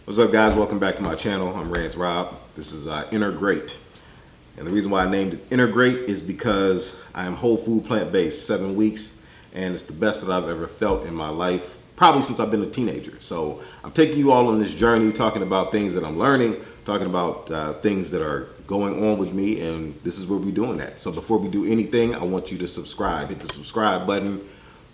What's up, guys? Welcome back to my channel. I'm Rance Rob. This is Inner Great. And the reason why I named it Inner Great is because I am whole food plant-based, 7 weeks, and it's the best that I've ever felt in my life, probably since I've been a teenager. So I'm taking you all on this journey, talking about things that I'm learning, talking about things that are going on with me, and this is where we're doing that. So before we do anything, I want you to subscribe. Hit the subscribe button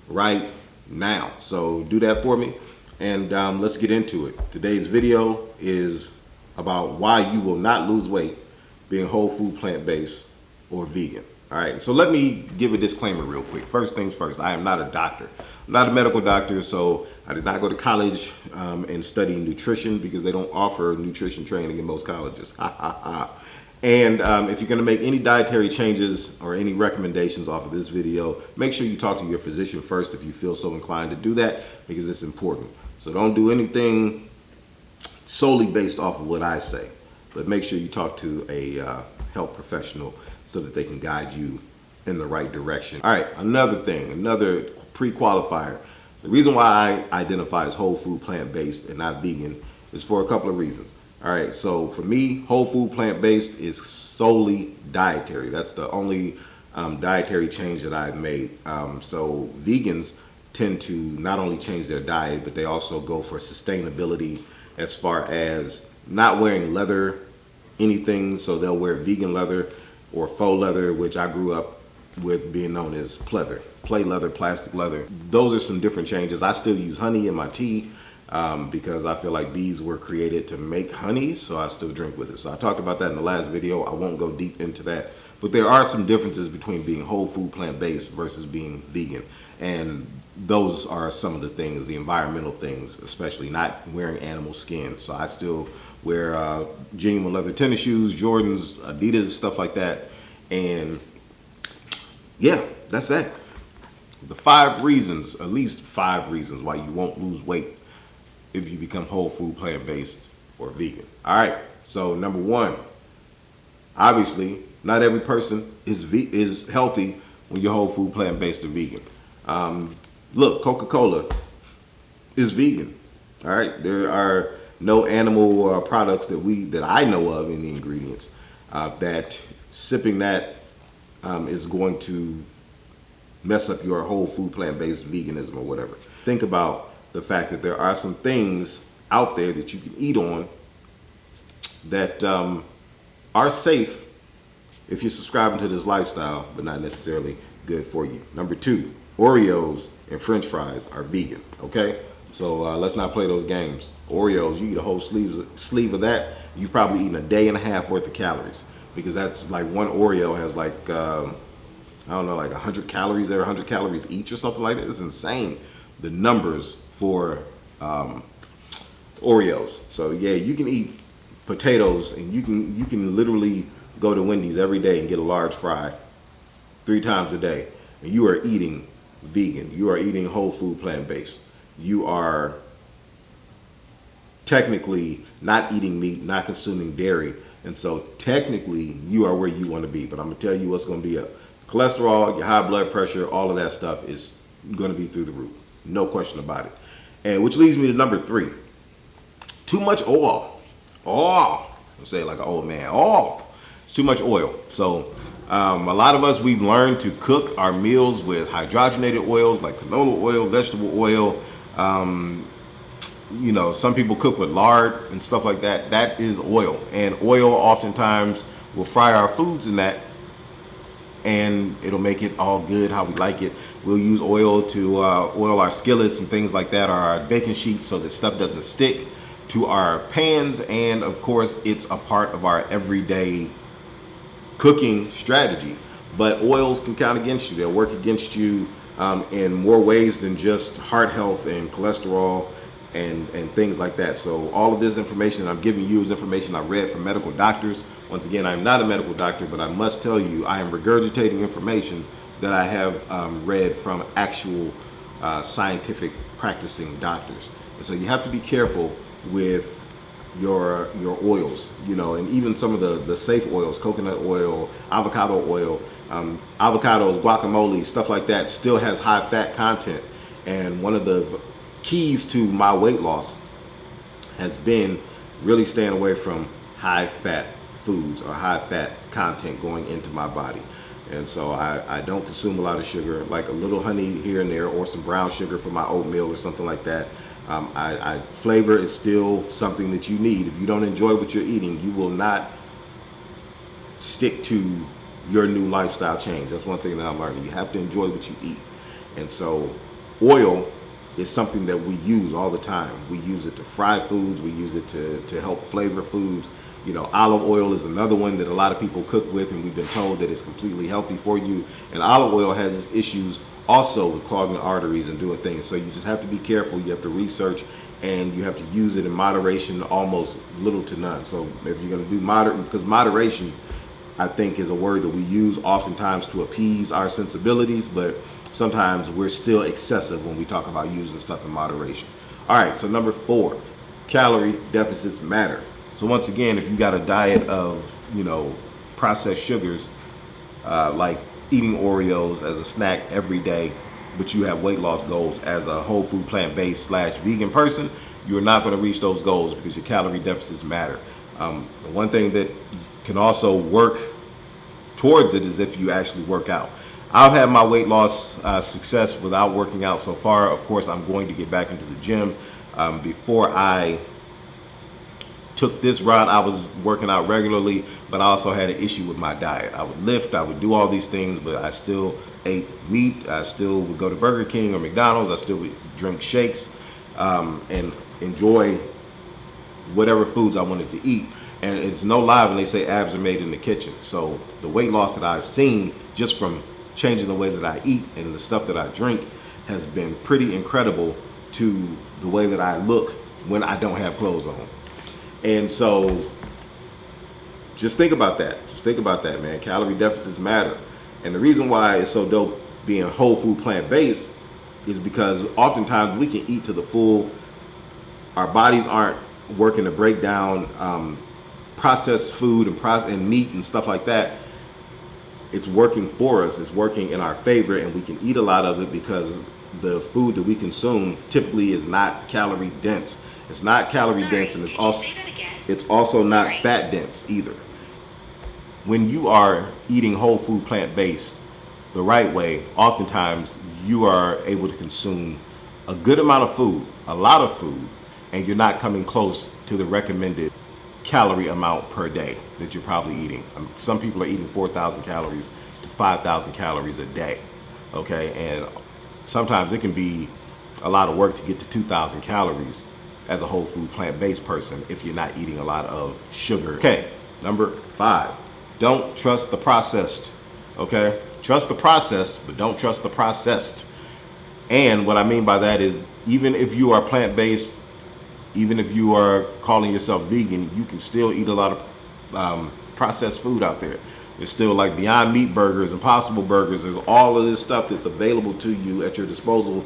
right now. So do that for me. And let's get into it. Today's video is about why you will not lose weight being whole food, plant-based, or vegan. All right, so let me give a disclaimer real quick. First things first, I am not a doctor. I'm not a medical doctor, so I did not go to college and study nutrition because they don't offer nutrition training in most colleges. And if you're gonna make any dietary changes or any recommendations off of this video, make sure you talk to your physician first if you feel so inclined to do that, because it's important. So don't do anything solely based off of what I say, but make sure you talk to a health professional so that they can guide you in the right direction. All right, another thing, another pre-qualifier. The reason why I identify as whole food plant-based and not vegan is for a couple of reasons. All right, so for me, whole food plant-based is solely dietary. That's the only dietary change that I've made. So vegans tend to not only change their diet, but they also go for sustainability as far as not wearing leather, anything. So they'll wear vegan leather or faux leather, which I grew up with being known as pleather, play leather, plastic leather. Those are some different changes. I still use honey in my tea because I feel like bees were created to make honey, so I still drink with it. So I talked about that in the last video. I won't go deep into that, but there are some differences between being whole food plant-based versus being vegan. And those are some of the things, the environmental things, especially not wearing animal skin. So I still wear genuine leather tennis shoes, Jordans, Adidas, stuff like that. And yeah, that's that. The 5 reasons, at least 5 reasons why you won't lose weight if you become whole food, plant-based, or vegan. All right, so number 1, obviously, not every person is healthy when you're whole food, plant-based, or vegan. Look, Coca-Cola is vegan. All right, there are no animal products that I know of in the ingredients that sipping that is going to mess up your whole food, plant-based veganism or whatever. Think about the fact that there are some things out there that you can eat on that are safe if you're subscribing to this lifestyle, but not necessarily good for you. Number 2, Oreos and French fries are vegan, okay? So let's not play those games. Oreos, you eat a whole sleeve of that, you've probably eaten a day and a half worth of calories, because that's like one Oreo has like, I don't know, like 100 calories there, 100 calories each or something like that. It's insane, the numbers for Oreos. So yeah, you can eat potatoes and you can literally go to Wendy's every day and get a large fry 3 times a day, and you are eating vegan. You are eating whole food, plant-based. You are technically not eating meat, not consuming dairy, and so technically you are where you want to be. But I'm gonna tell you what's going to be up. Cholesterol, your high blood pressure, all of that stuff is going to be through the roof, no question about it. And which leads me to number 3, too much oil. I'll say it like an old man. It's too much oil. So a lot of us, we've learned to cook our meals with hydrogenated oils like canola oil, vegetable oil. You know, some people cook with lard and stuff like that. That is oil, and oil oftentimes will fry our foods in that, and it'll make it all good how we like it. We'll use oil to oil our skillets and things like that, or our baking sheets, so that stuff doesn't stick to our pans. And of course, it's a part of our everyday cooking strategy. But oils can count against you. They'll work against you in more ways than just heart health and cholesterol and things like that. So all of this information I'm giving you is information I read from medical doctors. Once again, I'm not a medical doctor, but I must tell you, I am regurgitating information that I have read from actual scientific practicing doctors. And so you have to be careful with your oils, you know, and even some of the safe oils, coconut oil, avocado oil, avocados, guacamole, stuff like that, still has high fat content. And one of the keys to my weight loss has been really staying away from high fat foods or high fat content going into my body. And so I don't consume a lot of sugar, like a little honey here and there, or some brown sugar for my oatmeal or something like that. Flavor is still something that you need. If you don't enjoy what you're eating, you will not stick to your new lifestyle change. That's one thing that I'm learning. You have to enjoy what you eat. And so oil is something that we use all the time. We use it to fry foods. We use it to help flavor foods. You know, olive oil is another one that a lot of people cook with, and we've been told that it's completely healthy for you. And olive oil has its issues also with clogging arteries and doing things. So you just have to be careful. You have to research, and you have to use it in moderation, almost little to none. So if you're going to do moderate, because moderation, I think, is a word that we use oftentimes to appease our sensibilities, but sometimes we're still excessive when we talk about using stuff in moderation. All right, so number 4, calorie deficits matter. So once again, if you got a diet of, you know, processed sugars, like eating Oreos as a snack every day, but you have weight loss goals as a whole food plant-based / vegan person, you're not going to reach those goals because your calorie deficits matter. One thing that can also work towards it is if you actually work out. I've had my weight loss success without working out so far. Of course, I'm going to get back into the gym. Before I took this route, I was working out regularly, but I also had an issue with my diet. I would lift, I would do all these things, but I still ate meat. I still would go to Burger King or McDonald's. I still would drink shakes and enjoy whatever foods I wanted to eat. And it's no lie when they say abs are made in the kitchen. So the weight loss that I've seen just from changing the way that I eat and the stuff that I drink has been pretty incredible to the way that I look when I don't have clothes on. And so just think about that. Just think about that, man. Calorie deficits matter. And the reason why it's so dope being whole food plant-based is because oftentimes we can eat to the full. Our bodies aren't working to break down processed food and meat and stuff like that. It's working for us. It's working in our favor, and we can eat a lot of it because the food that we consume typically is not calorie dense. It's not calorie dense, and it's also not fat dense either. When you are eating whole food plant-based the right way, oftentimes you are able to consume a good amount of food, a lot of food, and you're not coming close to the recommended calorie amount per day that you're probably eating. Some people are eating 4,000 calories to 5,000 calories a day, okay? And sometimes it can be a lot of work to get to 2,000 calories as a whole food plant-based person if you're not eating a lot of sugar. Okay, number 5, don't trust the processed, okay? Trust the process, but don't trust the processed. And what I mean by that is, even if you are plant-based, even if you are calling yourself vegan, you can still eat a lot of processed food out there. There's still like Beyond Meat burgers, Impossible burgers. There's all of this stuff that's available to you at your disposal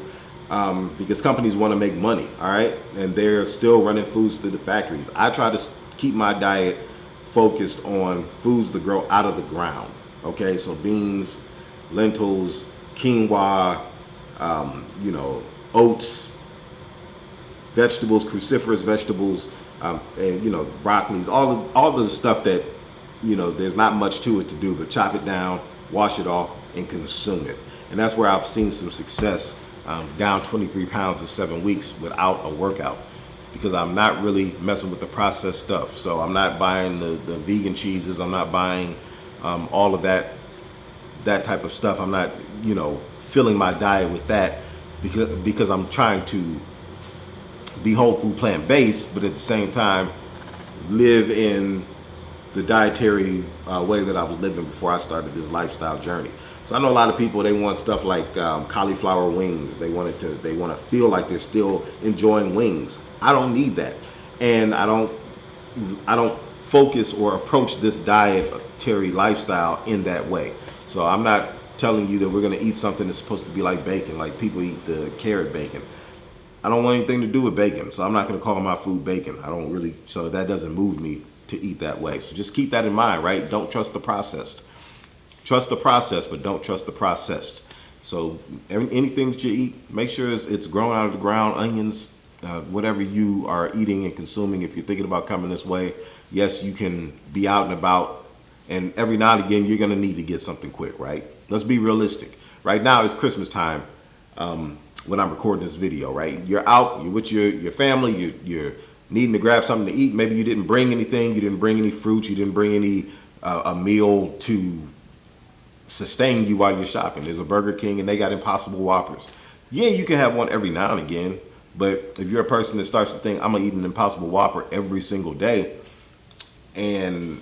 because companies want to make money, all right? And they're still running foods through the factories. I try to keep my diet focused on foods that grow out of the ground, okay? So beans, lentils, quinoa, you know, oats, vegetables, cruciferous vegetables, and you know, broccolis, all the stuff that, you know, there's not much to it to do but chop it down, wash it off, and consume it. And that's where I've seen some success, down 23 pounds in 7 weeks without a workout, because I'm not really messing with the processed stuff. So I'm not buying the vegan cheeses. I'm not buying all of that type of stuff. I'm not, you know, filling my diet with that because I'm trying to be whole food plant-based, but at the same time live in the dietary way that I was living before I started this lifestyle journey. So I know a lot of people, they want stuff like cauliflower wings. They want to feel like they're still enjoying wings. I don't need that, and I don't focus or approach this dietary lifestyle in that way. So I'm not telling you that we're going to eat something that's supposed to be like bacon, like people eat the carrot bacon. I don't want anything to do with bacon, so I'm not going to call my food bacon. So that doesn't move me to eat that way. So just keep that in mind, right? Don't trust the processed. Trust the process, but don't trust the processed. So anything that you eat, make sure it's grown out of the ground. Onions, whatever you are eating and consuming, if you're thinking about coming this way, yes, you can be out and about, and every now and again you're going to need to get something quick, right? Let's be realistic. Right now it's Christmas time when I'm recording this video, right? You're out, you're with your family, you're needing to grab something to eat. Maybe you didn't bring anything, you didn't bring any fruits, you didn't bring any a meal to sustain you while you're shopping. There's a Burger King and they got Impossible Whoppers. Yeah, you can have one every now and again, but if you're a person that starts to think, I'm gonna eat an Impossible Whopper every single day, and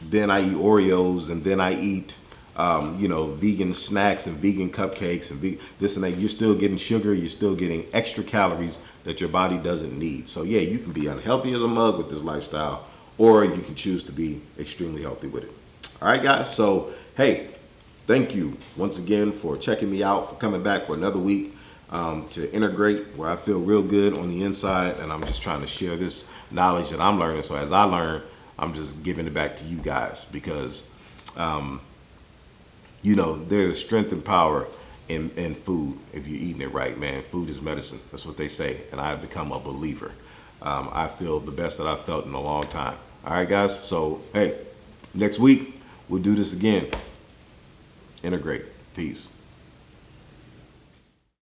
then I eat Oreos, and then I eat, vegan snacks and vegan cupcakes and this and that, you're still getting sugar, you're still getting extra calories that your body doesn't need. So yeah, you can be unhealthy as a mug with this lifestyle, or you can choose to be extremely healthy with it. All right, guys. So, hey, thank you once again for checking me out, for coming back for another week to integrate, where I feel real good on the inside, and I'm just trying to share this knowledge that I'm learning. So as I learn, I'm just giving it back to you guys, because there's strength and power in food if you're eating it right, man. Food is medicine. That's what they say, and I've become a believer. I feel the best that I've felt in a long time. All right, guys. So, hey, next week we'll do this again. Integrate. Peace.